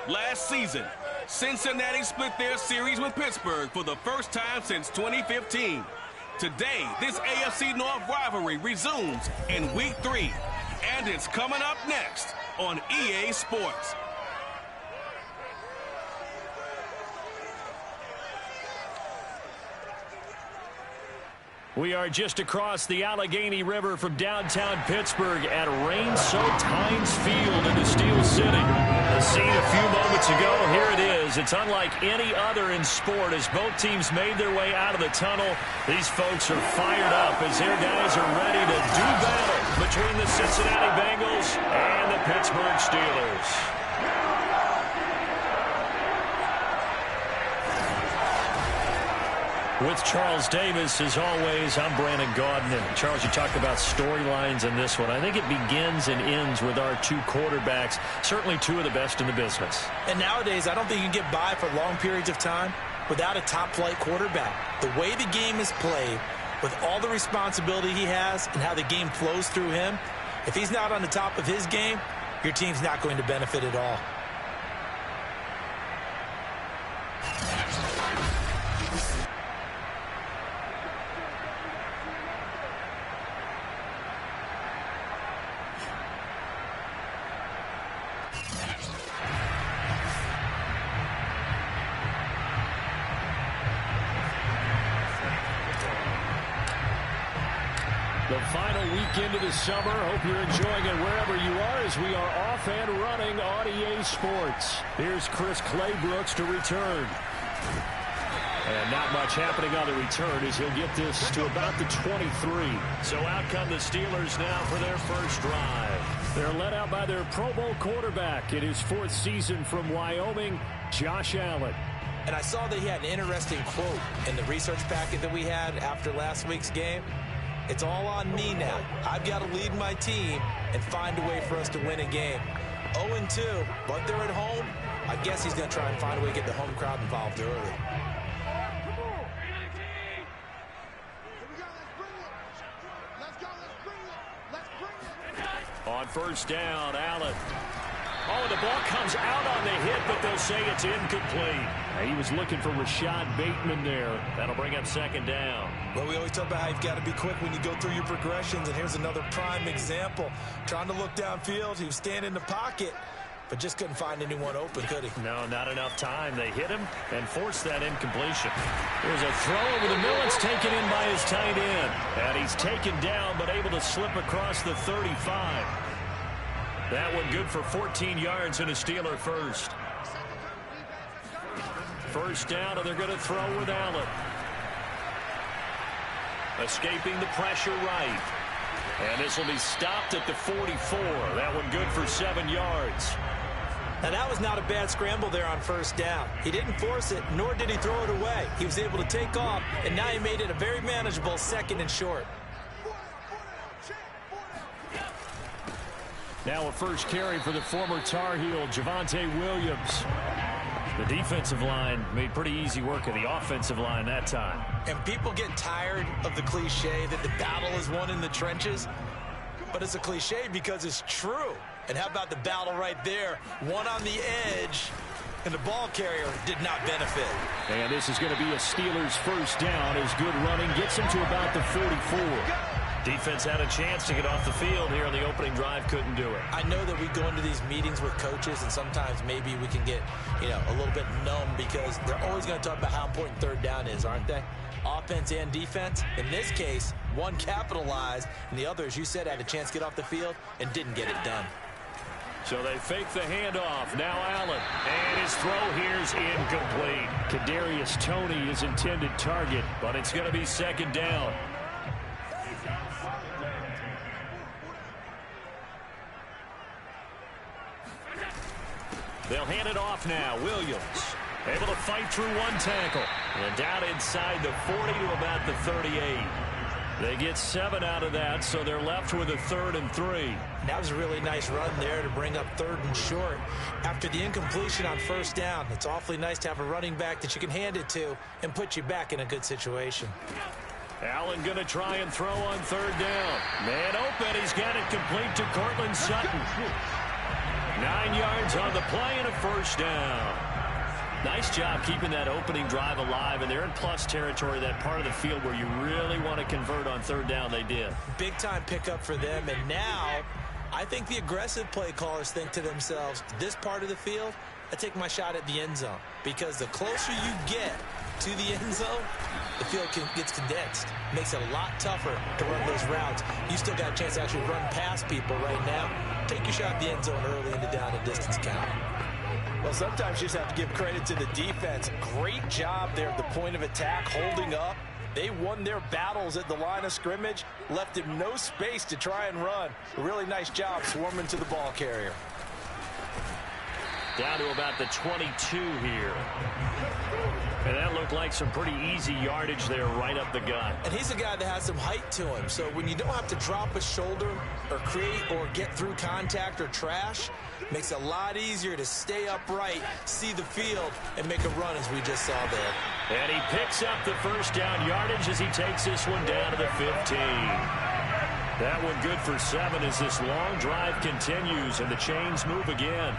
last season. Cincinnati split their series with Pittsburgh for the first time since 2015. Today, this AFC North rivalry resumes in Week 3, and it's coming up next on EA Sports. We are just across the Allegheny River from downtown Pittsburgh at rain-soaked Heinz Field in the Steel City. The scene a few moments ago, here it is. It's unlike any other in sport as both teams made their way out of the tunnel. These folks are fired up as their guys are ready to do battle between the Cincinnati Bengals and the Pittsburgh Steelers. With Charles Davis, as always, I'm Brandon Gaudin. And Charles, you talked about storylines in this one. I think it begins and ends with our two quarterbacks, certainly two of the best in the business. And nowadays, I don't think you can get by for long periods of time without a top-flight quarterback. The way the game is played, with all the responsibility he has and how the game flows through him, if he's not on the top of his game, your team's not going to benefit at all. The final weekend of the summer. Hope you're enjoying it wherever you are as we are off and running on EA Sports. Here's Chris Claybrooks to return. And not much happening on the return as he'll get this to about the 23. So out come the Steelers now for their first drive. They're led out by their Pro Bowl quarterback in his fourth season from Wyoming, Josh Allen. And I saw that he had an interesting quote in the research packet that we had after last week's game. It's all on me now. I've got to lead my team and find a way for us to win a game. 0-2, but they're at home. I guess he's going to try and find a way to get the home crowd involved early. On first down, Allen. Oh, the ball comes out on the hit, but they'll say it's incomplete. He was looking for Rashad Bateman there. That'll bring up second down. Well, we always talk about how you've got to be quick when you go through your progressions, and here's another prime example. Trying to look downfield, he was standing in the pocket, but just couldn't find anyone open, could he? No, not enough time. They hit him and forced that incompletion. There's a throw over the middle. It's taken in by his tight end. And he's taken down, but able to slip across the 35. That one good for 14 yards and a Steeler first. First down, and they're going to throw with Allen. Escaping the pressure right. And this will be stopped at the 44. That one good for 7 yards. Now, that was not a bad scramble there on first down. He didn't force it, nor did he throw it away. He was able to take off, and now he made it a very manageable second and short. Now a first carry for the former Tar Heel, Javonte Williams. The defensive line made pretty easy work of the offensive line that time. And people get tired of the cliche that the battle is won in the trenches. But it's a cliche because it's true. And how about the battle right there? One on the edge, and the ball carrier did not benefit. And this is going to be a Steelers first down as good running gets him to about the 44. Defense had a chance to get off the field here on the opening drive, couldn't do it. I know that we go into these meetings with coaches, and sometimes maybe we can get, a little bit numb because they're always going to talk about how important third down is, aren't they? Offense and defense. In this case, one capitalized, and the other, as you said, had a chance to get off the field and didn't get it done. So they fake the handoff. Now Allen. And his throw here's incomplete. Kadarius Toney is intended target, but it's going to be second down. They'll hand it off now. Williams able to fight through one tackle. And down inside the 40 to about the 38. They get 7 out of that, so they're left with a 3rd and 3. That was a really nice run there to bring up 3rd and short. After the incompletion on first down, it's awfully nice to have a running back that you can hand it to and put you back in a good situation. Allen going to try and throw on 3rd down. Man open. He's got it complete to Cortland Sutton. 9 yards on the play and a first down. Nice job keeping that opening drive alive, and they're in plus territory, that part of the field where you really want to convert on third down. They did. Big-time pickup for them, and now I think the aggressive play callers think to themselves, this part of the field, I take my shot at the end zone, because the closer you get to the end zone, the field gets condensed. Makes it a lot tougher to run those routes. You still got a chance to actually run past people right now. Take your shot at the end zone early in the down and distance count. Well, sometimes you just have to give credit to the defense. Great job there at the point of attack, holding up. They won their battles at the line of scrimmage, left him no space to try and run. A really nice job swarming to the ball carrier. Down to about the 22 here. And that looked like some pretty easy yardage there right up the gut. And he's a guy that has some height to him. So when you don't have to drop a shoulder or create or get through contact or trash, makes it a lot easier to stay upright, see the field, and make a run as we just saw there. And he picks up the first down yardage as he takes this one down to the 15. That one good for 7 as this long drive continues and the chains move again.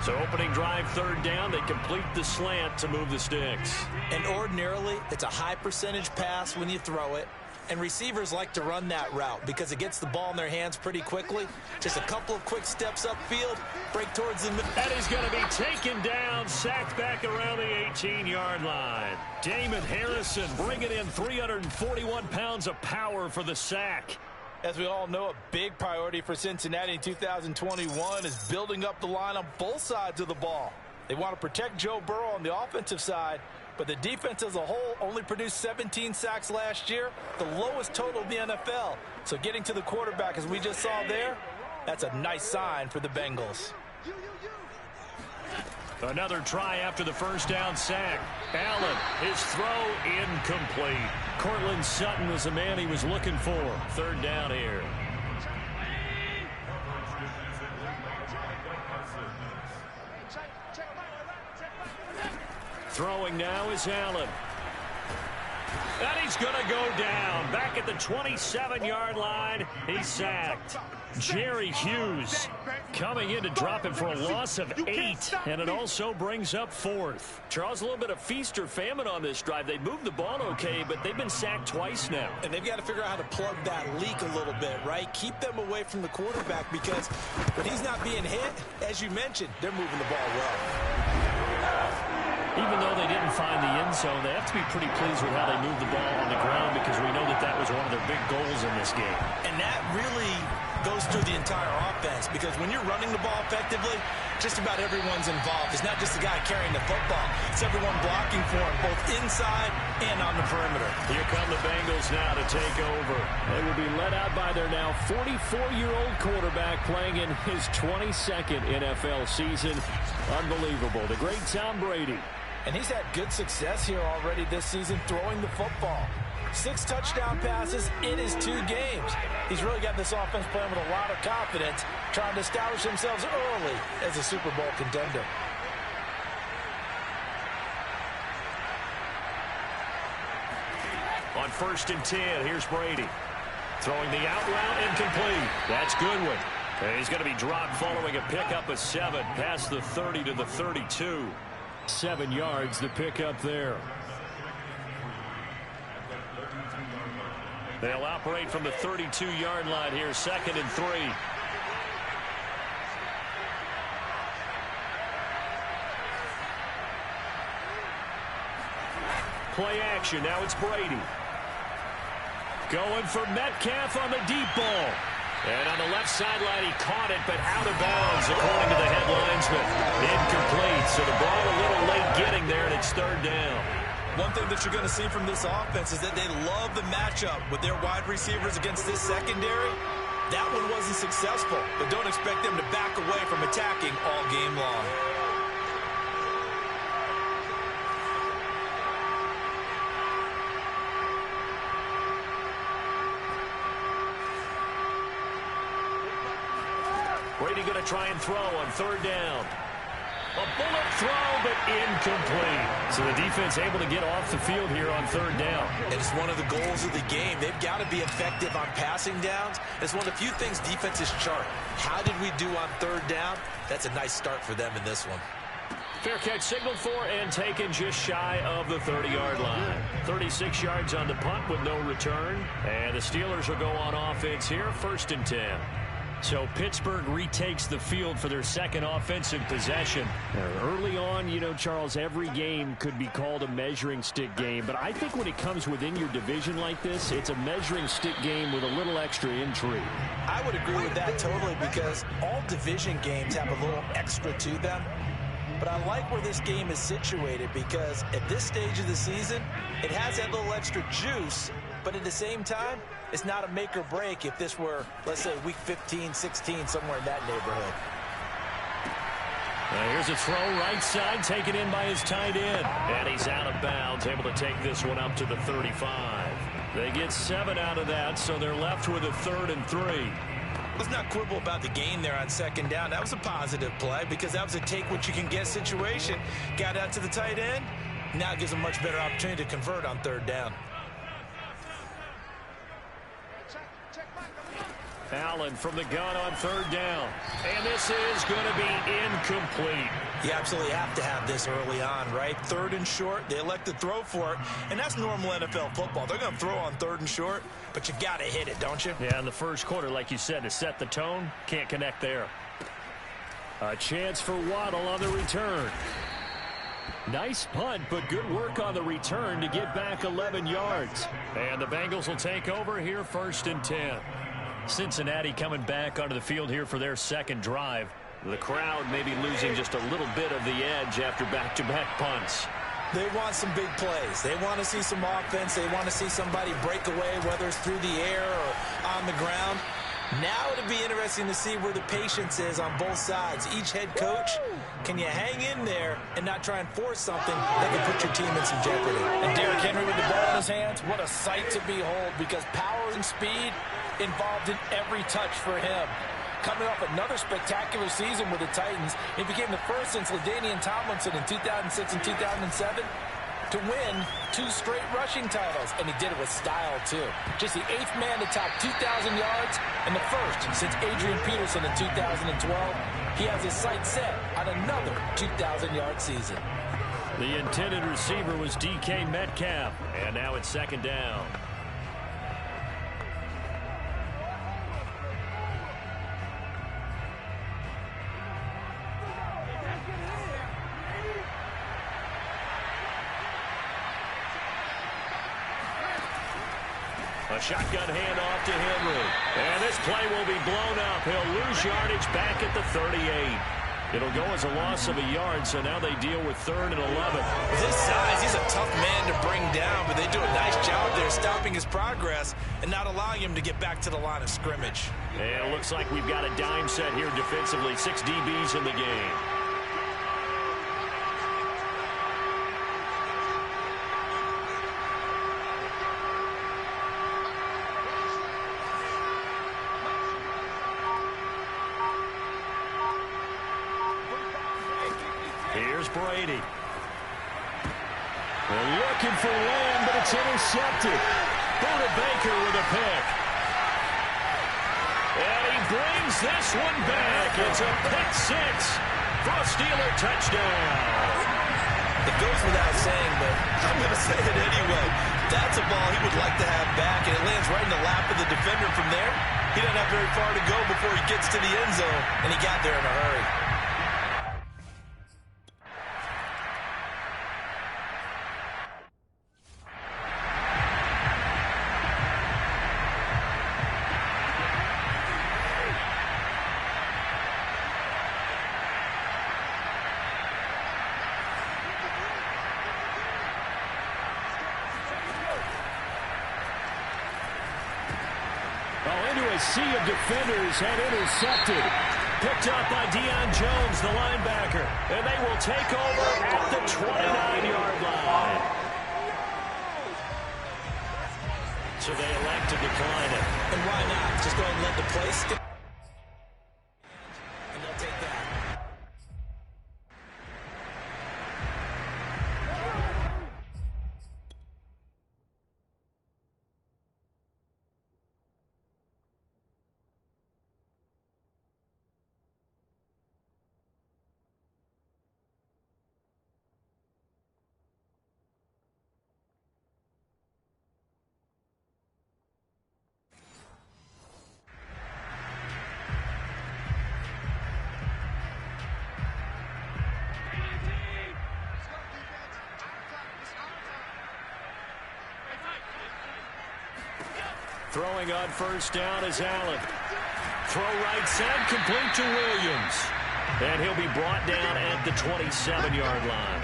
So opening drive, third down, they complete the slant to move the sticks. And ordinarily, it's a high percentage pass when you throw it. And receivers like to run that route because it gets the ball in their hands pretty quickly. Just a couple of quick steps upfield, break towards the middle. And he's going to be taken down, sacked back around the 18-yard line. Damon Harrison bringing in 341 pounds of power for the sack. As we all know, a big priority for Cincinnati in 2021 is building up the line on both sides of the ball. They want to protect Joe Burrow on the offensive side, but the defense as a whole only produced 17 sacks last year, the lowest total in the NFL. So getting to the quarterback, as we just saw there, that's a nice sign for the Bengals. Another try after the first down sack. Allen, his throw incomplete. Cortland Sutton was the man he was looking for. Third down here. Throwing now is Allen. And he's going to go down. Back at the 27-yard line, he's sacked. Jerry Hughes coming in to drop him for a loss of 8, and it also brings up 4th. Charles, a little bit of feast or famine on this drive. They moved the ball okay, but they've been sacked twice now. And they've got to figure out how to plug that leak a little bit, right? Keep them away from the quarterback because when he's not being hit, as you mentioned, they're moving the ball well. Even though they didn't find the end zone, they have to be pretty pleased with how they moved the ball on the ground because we know that that was one of their big goals in this game. And that really goes through the entire offense because when you're running the ball effectively, just about everyone's involved. It's not just the guy carrying the football. It's everyone blocking for him, both inside and on the perimeter. Here come the Bengals now to take over. They will be led out by their now 44-year-old quarterback playing in his 22nd NFL season. Unbelievable. The great Tom Brady. And he's had good success here already this season throwing the football. 6 touchdown passes in his 2 games. He's really got this offense playing with a lot of confidence, trying to establish themselves early as a Super Bowl contender. On 1st and 10, here's Brady. Throwing the out route incomplete. That's Goodwin. And he's going to be dropped following a pickup of 7 past the 30 to the 32. 7 yards to pick up there. They'll operate from the 32-yard line here, 2nd and 3. Play action. Now it's Brady. Going for Metcalf on the deep ball. And on the left sideline, he caught it, but out of bounds, according to the head linesman. Incomplete, so the ball a little late getting there, and it's 3rd down. One thing that you're going to see from this offense is that they love the matchup with their wide receivers against this secondary. That one wasn't successful, but don't expect them to back away from attacking all game long. Brady going to try and throw on 3rd down. A bullet throw, but incomplete. So the defense able to get off the field here on third down. And it's one of the goals of the game. They've got to be effective on passing downs. It's one of the few things defenses chart. How did we do on third down? That's a nice start for them in this one. Fair catch signaled for and taken just shy of the 30-yard line. 36 yards on the punt with no return. And the Steelers will go on offense here, 1st and 10. So Pittsburgh retakes the field for their second offensive possession. Early on, you know, Charles, every game could be called a measuring stick game. But I think when it comes within your division like this, it's a measuring stick game with a little extra intrigue. I would agree with that totally because all division games have a little extra to them. But I like where this game is situated because at this stage of the season, it has that little extra juice. But at the same time, it's not a make or break if this were, let's say, week 15, 16, somewhere in that neighborhood. Here's a throw right side, taken in by his tight end. And he's out of bounds, able to take this one up to the 35. They get 7 out of that, so they're left with a 3rd and 3. Let's not quibble about the gain there on 2nd down. That was a positive play because that was a take-what-you-can-get situation. Got out to the tight end. Now it gives a much better opportunity to convert on 3rd down. Allen from the gun on 3rd down. And this is going to be incomplete. You absolutely have to have this early on, right? 3rd and short, they elect to throw for it, and that's normal NFL football. They're going to throw on 3rd and short, but you got to hit it, don't you? Yeah, in the first quarter, like you said, to set the tone, can't connect there. A chance for Waddle on the return. Nice punt, but good work on the return to get back 11 yards. And the Bengals will take over here, 1st and 10. Cincinnati coming back onto the field here for their second drive. The crowd may be losing just a little bit of the edge after back-to-back punts. They want some big plays. They want to see some offense. They want to see somebody break away, whether it's through the air or on the ground. Now it'll be interesting to see where the patience is on both sides. Each head coach, can you hang in there and not try and force something that can put your team in some jeopardy? And Derrick Henry with the ball in his hands, what a sight to behold because power and speed involved in every touch for him. Coming off another spectacular season with the Titans, he became the first since LaDainian Tomlinson in 2006 and 2007 to win 2 straight rushing titles, and he did it with style, too. Just the 8th man to top 2,000 yards and the first since Adrian Peterson in 2012. He has his sights set on another 2,000-yard season. The intended receiver was DK Metcalf, and now it's 2nd down. A shotgun handoff to Henry. And this play will be blown up. He'll lose yardage back at the 38. It'll go as a loss of a yard, so now they deal with 3rd and 11. With his size, he's a tough man to bring down, but they do a nice job there stopping his progress and not allowing him to get back to the line of scrimmage. And it looks like we've got a dime set here defensively. 6 DBs in the game. Here's Brady. They're looking for Lamb, but it's intercepted. Buda Baker with a pick. And he brings this one back. It's a pick 6 for a Steeler touchdown. It goes without saying, but I'm going to say it anyway. That's a ball he would like to have back, and it lands right in the lap of the defender from there. He doesn't have very far to go before he gets to the end zone, and he got there in a hurry. A sea of defenders had intercepted. Picked up by Deion Jones, the linebacker. And they will take over at the 29-yard line. So they elect to decline it. And why not? Just go ahead and let the play stick. And they'll take that. Throwing on first down is Allen. Throw right side, complete to Williams. And he'll be brought down at the 27-yard line.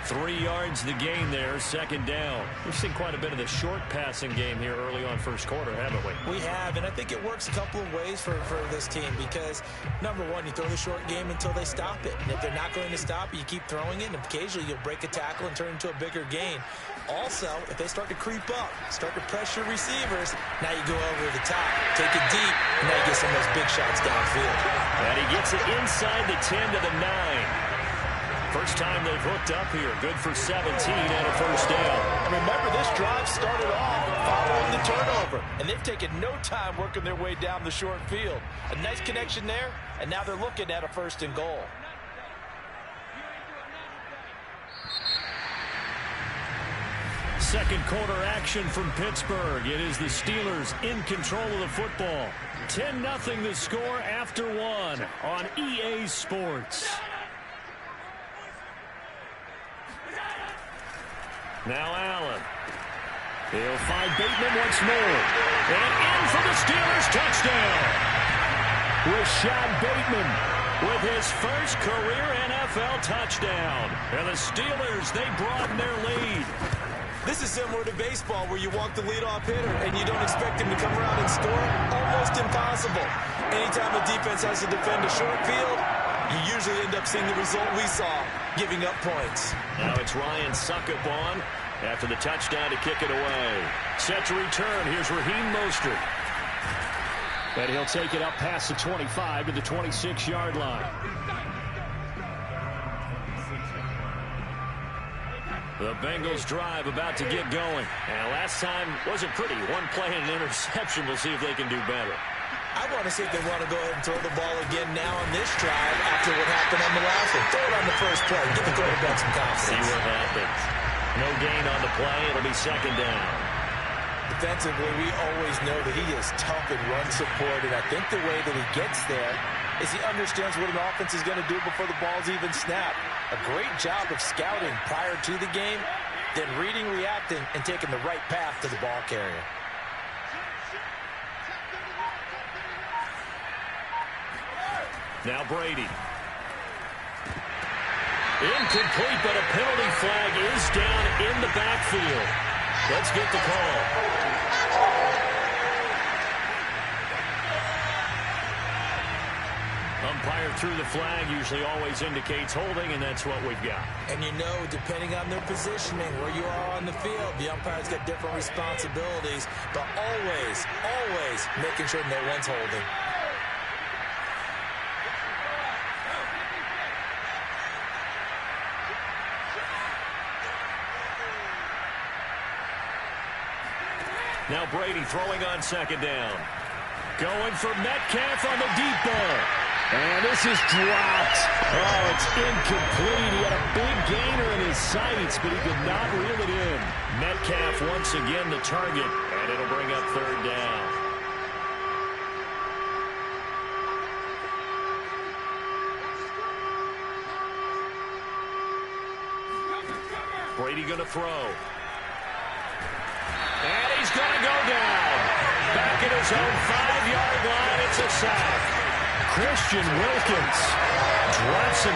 3 yards the gain there, second down. We've seen quite a bit of the short passing game here early on first quarter, haven't we? We have, and I think it works a couple of ways for this team because, number one, you throw the short game until they stop it. And if they're not going to stop it, you keep throwing it, and occasionally you'll break a tackle and turn it into a bigger gain. Also, if they start to creep up, start to pressure receivers, now you go over the top, take it deep, and now you get some of those big shots downfield. And he gets it inside the 10 to the 9. First time they've hooked up here. Good for 17 and a first down. And remember, this drive started off following the turnover, and they've taken no time working their way down the short field. A nice connection there, and now they're looking at a 1st and goal. Second quarter action from Pittsburgh. It is the Steelers in control of the football. 10-0 the score after 1 on EA Sports. Now Allen. He'll find Bateman once more. And in for the Steelers touchdown. Rashad Bateman with his first career NFL touchdown. And the Steelers, they broaden their lead. This is similar to baseball where you walk the leadoff hitter and you don't expect him to come around and score. Almost impossible. Anytime a defense has to defend a short field, you usually end up seeing the result we saw, giving up points. Now it's Ryan Suckup on after the touchdown to kick it away. Set to return. Here's Raheem Mostert. And he'll take it up past the 25 to the 26-yard line. The Bengals drive about to get going. And last time wasn't pretty. One play and an interception. We'll see if they can do better. I want to see if they want to go ahead and throw the ball again now on this drive after what happened on the last one. Throw it on the first play. Get the quarterback some confidence. See what happens. No gain on the play. It'll be second down. Defensively, we always know that he is tough in run support, and I think the way that he gets there is he understands what an offense is going to do before the ball's even snapped. A great job of scouting prior to the game, then reading, reacting, and taking the right path to the ball carrier. Now Brady. Incomplete, but a penalty flag is down in the backfield. Let's get the call. Umpire threw the flag, usually always indicates holding, and that's what we've got. And you know, depending on their positioning, where you are on the field, the umpire's got different responsibilities, but always, always making sure no one's holding. Now Brady throwing on second down. Going for Metcalf on the deep ball. And this is dropped. Oh, it's incomplete. He had a big gainer in his sights, but he could not reel it in. Metcalf once again the target, and it'll bring up third down. Brady going to throw. And he's going to go down. Back at his own 5-yard line, it's a sack. Christian Wilkins drops him